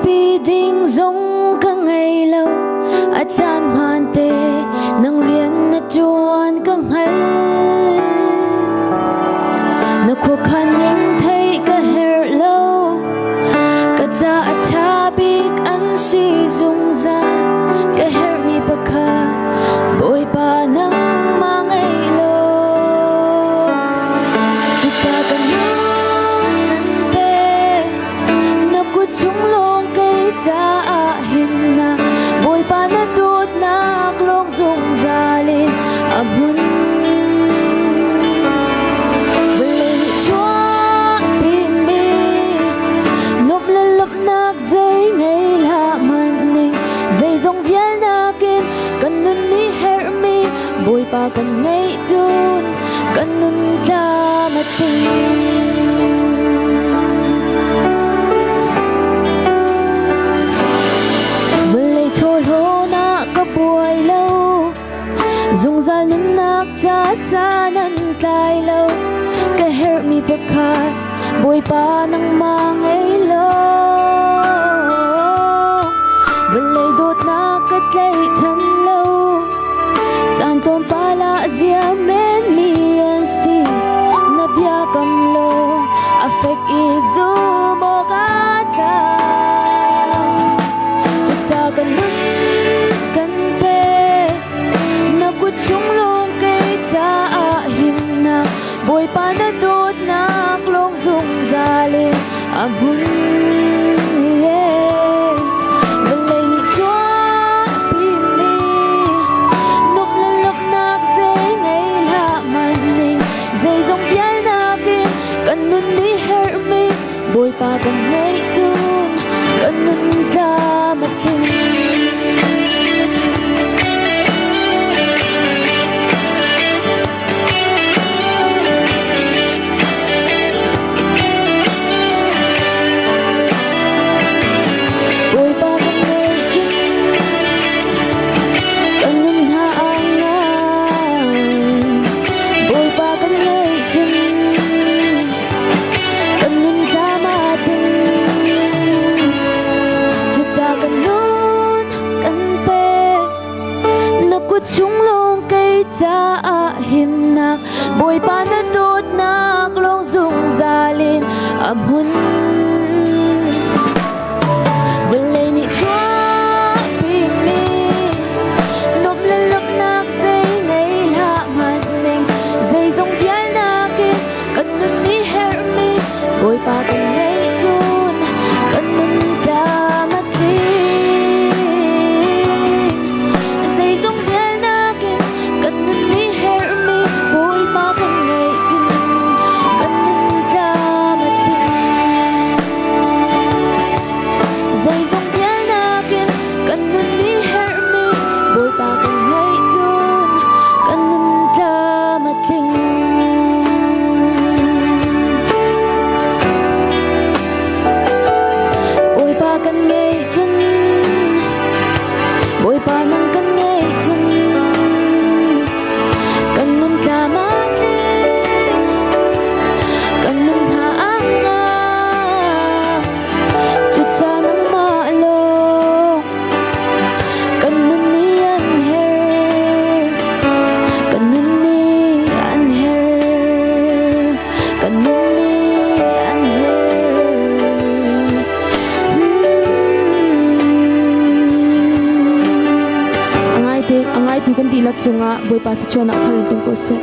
pi ding zong ka ngày lâu a chan man te nang rian na chuan ka ngal na khu khan ning thei ka her lo ka cha a tha bik an si zung za ka her mi pakha boi pa nang ma ngày lo chu cha ka kan te na ku chung long cây cha a him na boi pa na tut na klong zung za lin a mun boi pa kan ngay chun kan nun ta mating vlei chol ho na ka boi lo zung za nun nak cha sa nan tai lo ka her mi pakhat boi pa nang ma ngay lo vlei dot na ka tlei chan lo chan tom pala zia men mi an si na bia kam lo affect izu mo gata chu cha kan nun kan pe na ku chung long ke cha a him na boi pa na dot na klong zung zalin a bun boi pa kan ngay chun kan nun ka mating boi pa kan ngay chun kan nun ha angan boi pa kan ngay chun chung long cây cha a him nak boi pa na tut nak long zung za lin a mun vlei ni chua ping mi nop le lop nak sei nei la man neng zei zong vial na ke kan nun ni her mi boi pa kan nei chun kan nun ka mati boi pa nang kan ngay chun kan nun ka mating kan nun ha anga chu cha nang ma lo kan nun ni an her kan nun ni an her kan nun ni an her angai tu kan dilak chunga boi pa chuan a thar pin ko se